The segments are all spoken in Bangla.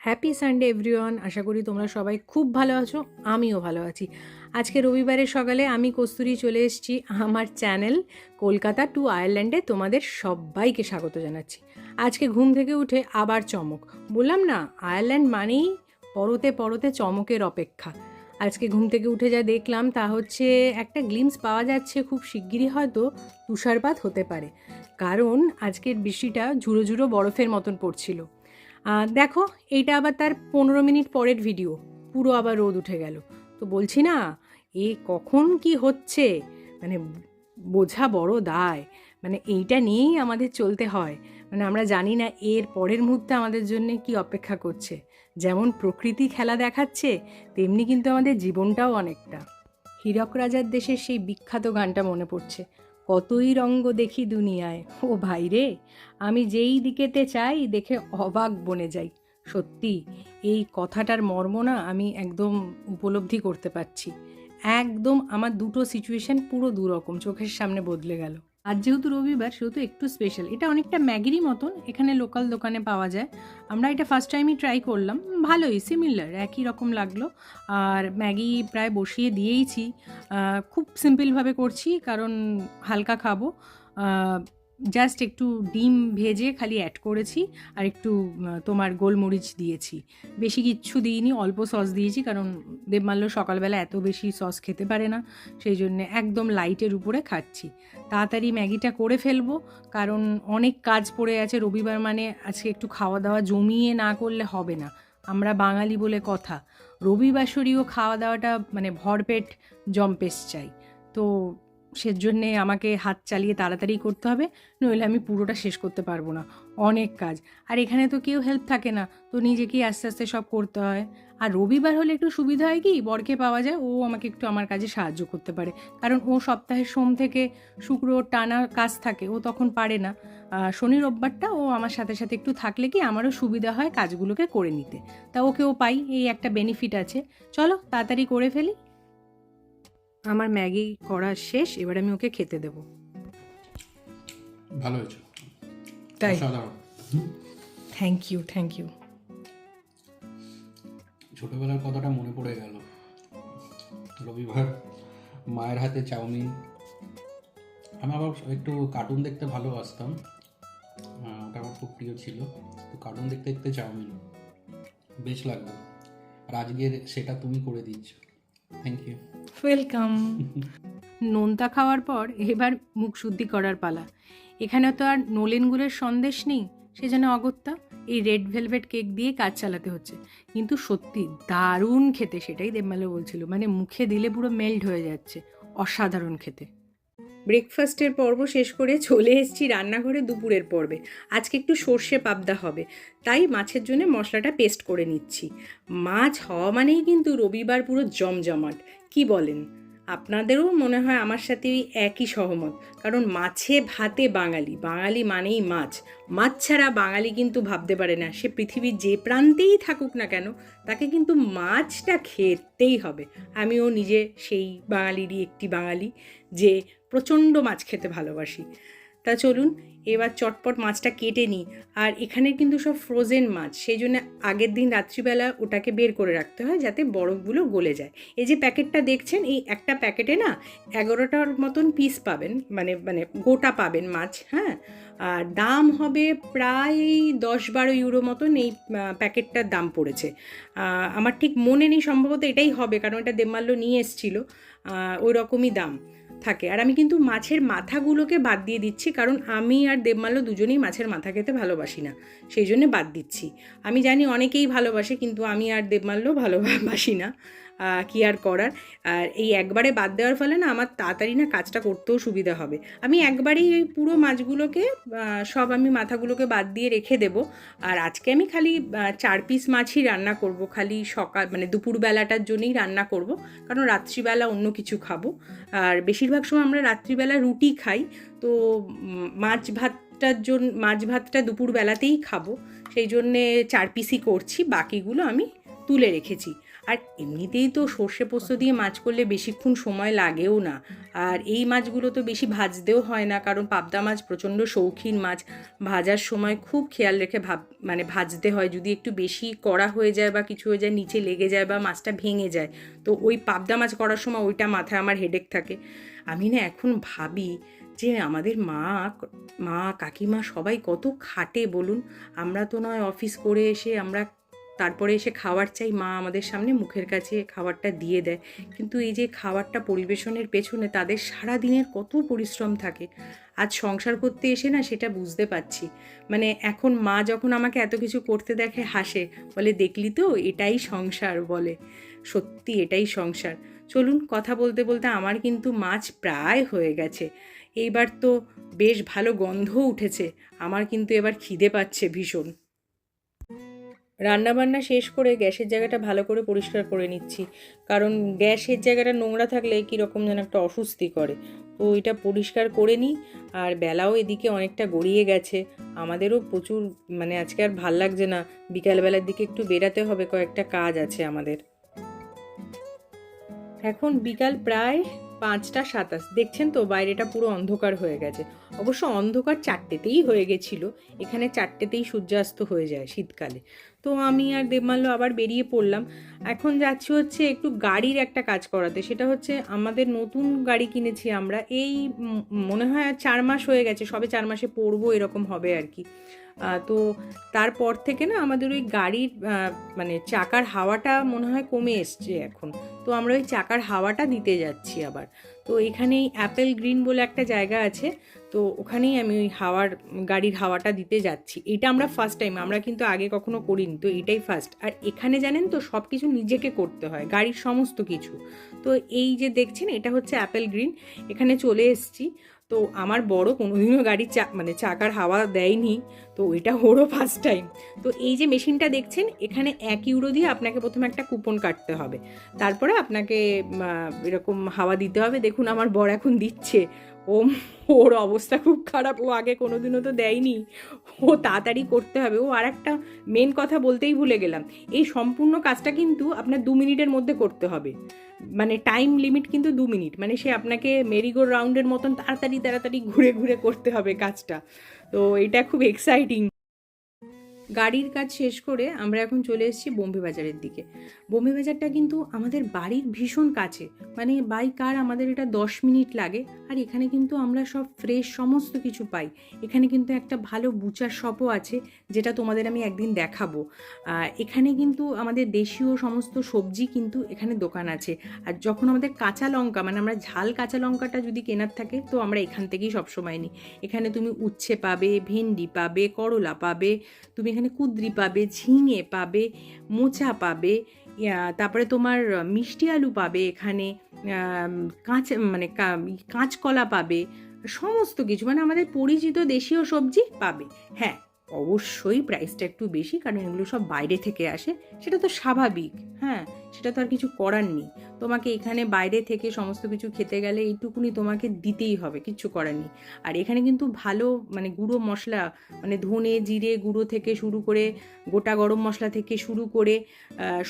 Happy Sunday everyone. আশা করি তোমরা সবাই খুব ভালো আছো, আমিও ভালো আছি। আজকে রবিবারের সকালে আমি কস্তুরী চলে এসেছি আমার চ্যানেল কলকাতা টু আয়ারল্যান্ডে। তোমাদের সবাইকে স্বাগত জানাচ্ছি। আজকে ঘুম থেকে উঠে আবার চমক। বললাম না, আয়ারল্যান্ড মানেই পরতে পরতে চমকের অপেক্ষা। আজকে ঘুম থেকে উঠে যা দেখলাম তা হচ্ছে একটা গ্লিমস পাওয়া যাচ্ছে খুব শিগগিরই হয়তো তুষারপাত হতে পারে, কারণ আজকের বৃষ্টিটা ঝুড়ো ঝুড়ো বরফের মতন পড়ছিল। দেখো, এইটা আবার তার 15 মিনিট পরের ভিডিও, পুরো আবার রোদ উঠে গেল। তো বলছি না, এ কখন কি হচ্ছে, মানে বোঝা বড় দায়। মানে এইটা নিয়েই আমাদের চলতে হয়। মানে আমরা জানি না এর পরের মুহূর্তে আমাদের জন্য কি অপেক্ষা করছে। যেমন প্রকৃতি খেলা দেখাচ্ছে, তেমনি কিন্তু আমাদের জীবনটাও অনেকটা। হীরক রাজার দেশের সেই বিখ্যাত গানটা মনে পড়ছে, কতই রঙ্গ দেখি দুনিয়ায়। ও ভাই রে, আমি যেই দিকেতে চাই দেখে অবাক বনে যাই। সত্যি এই কথাটার মর্ম না আমি একদম উপলব্ধি করতে পারছি। একদম আমার দুটো সিচুয়েশন পুরো দুরকম চোখের সামনে বদলে গেল। আজ যেহেতু রবিবার সেহেতু একটু স্পেশাল। এটা অনেকটা ম্যাগিরই মতন, এখানে লোকাল দোকানে পাওয়া যায়। আমরা এটা ফার্স্ট টাইমই ট্রাই করলাম, ভালোই সিমিলার, একই রকম লাগলো। আর ম্যাগি প্রায় বসিয়ে দিয়েইছি। খুব সিম্পলভাবে করছি কারণ হালকা খাবো। জাস্ট একটু ডিম ভেজে খালি অ্যাড করেছি, আর একটু তোমার গোলমরিচ দিয়েছি। বেশি কিচ্ছু দিইনি, অল্প সস দিয়েছি কারণ দেবমাল্য সকালবেলা এত বেশি সস খেতে পারে না, সেই জন্যে একদম লাইটের উপরে খাচ্ছি। তাড়াতাড়ি ম্যাগিটা করে ফেলবো কারণ অনেক কাজ পড়ে আছে। রবিবার মানে আজকে একটু খাওয়া দাওয়া জমিয়ে না করলে হবে না। আমরা বাঙালি বলে কথা, রবিবাসরীয় খাওয়া দাওয়াটা মানে ভরপেট জম্পেশ চাই। তো সেজন্যে আমাকে হাত চালিয়ে তাড়াতাড়ি করতে হবে, নইলে আমি পুরোটা শেষ করতে পারবো না, অনেক কাজ। আর এখানে তো কেউ হেল্প থাকে না, তো নিজেকেই আস্তে আস্তে সব করতে হয়। আর রবিবার হলে একটু সুবিধা হয় কি, বরকে পাওয়া যায়, ও আমাকে একটু আমার কাজে সাহায্য করতে পারে, কারণ ও সপ্তাহের সোম থেকে শুক্র টানা কাজ থাকে, ও তখন পারে না। শনি রোববারটা ও আমার সাথে সাথে একটু থাকলে কি আমারও সুবিধা হয় কাজগুলোকে করে নিতে। তা ওকেও পাই, এই একটা বেনিফিট আছে। চলো তাড়াতাড়ি করে ফেলি। আমার ম্যাগি করা শেষ, এবার আমি ওকে খেতে দেবো। ভালো হয়েছে, তাই? অসাধারণ। Thank you, thank you. ছোটবেলার কথাটা মনে পড়ে গেল। রবিবার মায়ের হাতে চাউমিন। আমি আবার একটু কার্টুন দেখতে ভালোবাসতাম, ওটা আমার খুব প্রিয় ছিল। তো কার্টুন দেখতে দেখতে চাউমিন বেশ লাগতো, আর আজকের সেটা তুমি করে দিচ্ছ। Thank you. ওয়েলকাম। নোনতা খাওয়ার পর এবার মুখ শুদ্ধি করার পালা। এখানে তো আর নলেন গুড়ের সন্দেশ নেই, সেজন্য অগত্যা এই রেড ভেলভেট কেক দিয়ে কাজ চালাতে হচ্ছে। কিন্তু সত্যি দারুণ খেতে, সেটাই দেবমালে বলছিল, মানে মুখে দিলে পুরো মেল্ট হয়ে যাচ্ছে, অসাধারণ খেতে। ব্রেকফাস্টের পর্ব শেষ করে চলে এসেছি রান্নাঘরে দুপুরের পর্বে। আজকে একটু সর্ষে পাবদা হবে, তাই মাছের জন্য মশলাটা পেস্ট করে নিচ্ছি। মাছ হওয়া মানেই কিন্তু রবিবার পুরো জমজমাট, কি বলেন? আপনাদেরও মনে হয় আমার সাথে ওই একই সহমত, কারণ মাছে ভাতে বাঙালি, বাঙালি মানেই মাছ। মাছ ছাড়া বাঙালি কিন্তু ভাবতে পারে না, সে পৃথিবীর যে প্রান্তেই থাকুক না কেন, তাকে কিন্তু মাছটা খেতেই হবে। আমিও নিজে সেই বাঙালিরই একটি বাঙালি যে প্রচণ্ড মাছ খেতে ভালোবাসি। তা চলুন এবার চটপট মাছটা কেটে নিই। আর এখানে কিন্তু সব ফ্রোজেন মাছ, সেই জন্য আগের দিন রাত্রিবেলা ওটাকে বের করে রাখতে হয় যাতে বরফগুলো গলে যায়। এই যে প্যাকেটটা দেখছেন, এই একটা প্যাকেটে না 11টার মতন পিস পাবেন, মানে মানে গোটা পাবেন মাছ। হ্যাঁ, আর দাম হবে প্রায় 10-12 ইউরো মতন এই প্যাকেটটার দাম পড়েছে। আমার ঠিক মনে নেই, সম্ভবত এটাই হবে কারণ এটা দেবমাল্য নিয়ে এসেছিলো। ওই রকমই দাম থাকে। আর আমি কিন্তু মাছের মাথাগুলোকে বাদ দিয়ে দিচ্ছি, কারণ আমি আর দেবমাল্য দুজনেই মাছের মাথা খেতে ভালোবাসি না, সেই জন্যে বাদ দিচ্ছি। আমি জানি অনেকেই ভালোবাসে, কিন্তু আমি আর দেবমাল্য ভালোবাসি না, কি আর করার। আর এই একবারে বাদ দেওয়ার ফলে না আমার তাড়াতাড়ি না কাজটা করতেও সুবিধা হবে। আমি একবারেই এই পুরো মাছগুলোকে সব আমি মাথাগুলোকে বাদ দিয়ে রেখে দেবো। আর আজকে আমি খালি 4 পিস মাছই রান্না করব, খালি সকাল মানে দুপুরবেলাটার জন্যই রান্না করব, কারণ রাত্রিবেলা অন্য কিছু খাবো। আর বেশিরভাগ সময় আমরা রাত্রিবেলা রুটি খাই, তো মাছ ভাতটা দুপুরবেলাতেই খাবো, সেই জন্যে 4 পিসই করছি, বাকিগুলো আমি তুলে রেখেছি। আর এমনিতেই তো সর্ষে পোস্ত দিয়ে মাছ করলে বেশিক্ষণ সময় লাগেও না, আর এই মাছগুলো তো বেশি ভাজতেও হয় না, কারণ পাবদা মাছ প্রচণ্ড শৌখিন মাছ। ভাজার সময় খুব খেয়াল রেখে মানে ভাজতে হয়, যদি একটু বেশি কড়া হয়ে যায় বা কিছু হয়ে যায়, নিচে লেগে যায় বা মাছটা ভেঙে যায়, তো ওই পাবদা মাছ করার সময় ওইটা মাথায় আমার হেডেক থাকে। আমি না এখন ভাবি যে আমাদের মা কাকিমা সবাই কত খাটে বলুন। আমরা তো নয় অফিস করে এসে আমরা তারপরে এসে খাবার চাই, মা আমাদের সামনে মুখের কাছে খাবারটা দিয়ে দেয়, কিন্তু এই যে খাবারটা পরিবেশনের পেছনে তাদের সারা দিনের কত পরিশ্রম থাকে। আজ সংসার করতে এসে না সেটা বুঝতে পারছি। মানে এখন মা যখন আমাকে এত কিছু করতে দেখে হাসে, বলে দেখলি তো এটাই সংসার বলে। সত্যি এটাই সংসার। চলুন, কথা বলতে বলতে আমার কিন্তু মাছ প্রায় হয়ে গেছে। এইবার তো বেশ ভালো গন্ধও উঠেছে। আমার কিন্তু এবার খিদে পাচ্ছে ভীষণ। রান্নাবান্না শেষ করে গ্যাসের জায়গাটা ভালো করে পরিষ্কার করে নিচ্ছি, কারণ গ্যাসের জায়গাটা নোংরা থাকলে কীরকম যেন একটা অস্বস্তি করে। তো এটা পরিষ্কার করে নিই। আর বেলাও এদিকে অনেকটা গড়িয়ে গেছে, আমাদেরও প্রচুর, মানে আজকে আর ভাল লাগছে না, বিকালবেলার দিকে একটু বেরাতে হবে, কয়েকটা কাজ আছে আমাদের। এখন বিকাল প্রায় 5টা 27, দেখছেন তো বাইরেটা পুরো অন্ধকার হয়ে গেছে। অবশ্য অন্ধকার 4টেতেই হয়ে গেছিলো, এখানে 4টেতেই সূর্যাস্ত হয়ে যায় শীতকালে। তো আমি আর দেবমাল্য আবার বেরিয়ে পড়লাম। এখন যাচ্ছি হচ্ছে একটু গাড়ির একটা কাজ করাতে, সেটা হচ্ছে আমাদের নতুন গাড়ি কিনেছি আমরা, এই মনে হয় 4 মাস হয়ে গেছে, সবে 4 মাসে পড়বো এরকম হবে আর কি। তো তারপর থেকে না আমাদের ওই গাড়ির মানে চাকার হাওয়াটা মনে হয় কমে এসছে এখন। তো আমরা ওই চাকার হাওয়াটা দিতে যাচ্ছি আবার। তো এখানেই অ্যাপেল গ্রিন বলে একটা জায়গা আছে, তো ওখানেই আমি ওই গাড়ির হাওয়াটা দিতে যাচ্ছি। এটা আমরা ফার্স্ট টাইম, আমরা কিন্তু আগে কখনো করিনি, তো এটাই ফার্স্ট। আর এখানে জানেন তো সব কিছু নিজেকে করতে হয়, গাড়ির সমস্ত কিছু। তো এই যে দেখছেন এটা হচ্ছে অ্যাপেল গ্রিন, এখানে চলে এসেছি। তো আমার বড় কোনোদিনও গাড়ির মানে চাকার হাওয়া দেয়নি, তো এটা ওরও ফার্স্ট টাইম। তো এই যে মেশিনটা দেখছেন, এখানে 1 ইউরো দিয়ে আপনাকে প্রথমে একটা কুপন কাটতে হবে, তারপরে আপনাকে এরকম হাওয়া দিতে হবে। দেখুন আমার বর এখন দিচ্ছে, ওর অবস্থা খুব খারাপ, ও আগে কোনোদিনও তো দেয়নি, ও তাড়াতাড়ি করতে হবে। ও আর একটা মেন কথা বলতেই ভুলে গেলাম, এই সম্পূর্ণ কাজটা কিন্তু আপনার 2 মিনিটের মধ্যে করতে হবে, মানে টাইম লিমিট কিন্তু 2 মিনিট, মানে সে আপনাকে মেরিগো রাউন্ডের মতন তাড়াতাড়ি তাড়াতাড়ি ঘুরে ঘুরে করতে হবে কাজটা। তো এটা খুব এক্সাইটিং। গাড়ির কাজ শেষ করে আমরা এখন চলে এসেছি বোম্বে বাজারের দিকে। বোম্বে বাজারটা কিন্তু আমাদের বাড়ির ভীষণ কাছে, মানে বাই কার আমাদের এটা 10 মিনিট লাগে। আর এখানে কিন্তু আমরা সব ফ্রেশ সমস্ত কিছু পাই। এখানে কিন্তু একটা ভালো বুচার শপও আছে, যেটা তোমাদের আমি একদিন দেখাবো। এখানে কিন্তু আমাদের দেশীয় সমস্ত সবজি কিন্তু এখানে দোকান আছে। আর যখন আমাদের কাঁচা লঙ্কা, মানে আমরা ঝাল কাঁচা লঙ্কাটা যদি কেনার থাকে, তো আমরা এখান থেকেই সবসময় নিই। এখানে তুমি উচ্ছে পাবে, ভেন্ডি পাবে, করলা পাবে, তুমি এখানে কুঁদরি পাবে, ঝিঙে পাবে, মোচা পাবে, তারপরে তোমার মিষ্টি আলু পাবে এখানে, কাঁচকলা পাবে, সমস্ত কিছু, মানে আমাদের পরিচিত দেশীয় সবজি পাবে। হ্যাঁ, অবশ্যই প্রাইসটা একটু বেশি, কারণ এগুলো সব বাইরে থেকে আসে, সেটা তো স্বাভাবিক। হ্যাঁ, সেটা তো আর কিছু করার নেই। তোমাকে এখানে বাইরে থেকে সমস্ত কিছু খেতে গেলে এইটুকুনি তোমাকে দিতেই হবে, কিচ্ছু করার নেই। আর এখানে কিন্তু ভালো, মানে গুঁড়ো মশলা, মানে ধনে জিরে গুঁড়ো থেকে শুরু করে, গোটা গরম মশলা থেকে শুরু করে,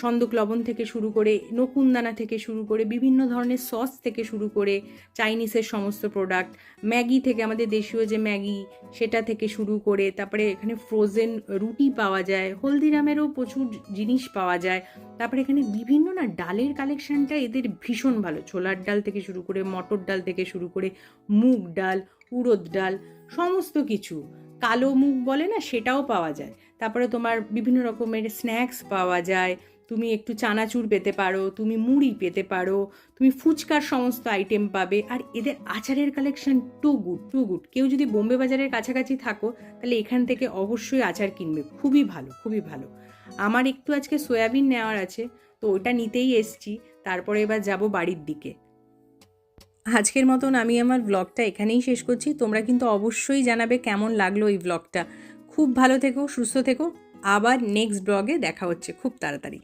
সন্দক লবণ থেকে শুরু করে, নকুনদানা থেকে শুরু করে, বিভিন্ন ধরনের সস থেকে শুরু করে, চাইনিজের সমস্ত প্রোডাক্ট, ম্যাগি থেকে আমাদের দেশীয় যে ম্যাগি সেটা থেকে শুরু করে, তারপরে এখানে ফ্রোজেন রুটি পাওয়া যায়, হলদিরামেরও প্রচুর জিনিস পাওয়া যায়। তারপরে এখানে বিভিন্ন না ডালের কালেকশানটা এদের ভীষণ ভালো, ছোলার ডাল থেকে শুরু করে, মটর ডাল থেকে শুরু করে, মুগ ডাল, উড়দ ডাল, সমস্ত কিছু, কালো মুগ বলে না সেটাও পাওয়া যায়। তারপরে তোমার বিভিন্ন রকমের স্ন্যাক্স পাওয়া যায়, তুমি একটু চানাচুর পেতে পারো, তুমি মুড়ি পেতে পারো, তুমি ফুচকার সমস্ত আইটেম পাবে। আর এদের আচারের collection too good too good. কেউ যদি বোম্বে বাজারের কাছাকাছি থাকো, তাহলে এখান থেকে অবশ্যই আচার কিনবে, খুবই ভালো, খুবই ভালো। আমার একটু আজকে সয়াবিন নেওয়ার আছে, তো ওটা নিতেই এসছি, তারপরে এবার যাব বাড়ির দিকে। আজকের মতন আমি আমার ব্লগটা এখানেই শেষ করছি। তোমরা কিন্তু অবশ্যই জানাবে কেমন লাগলো এই ব্লগটা। খুব ভালো থেকো, সুস্থ থেকো, আবার নেক্সট ব্লগে দেখা হচ্ছে খুব তাড়াতাড়ি।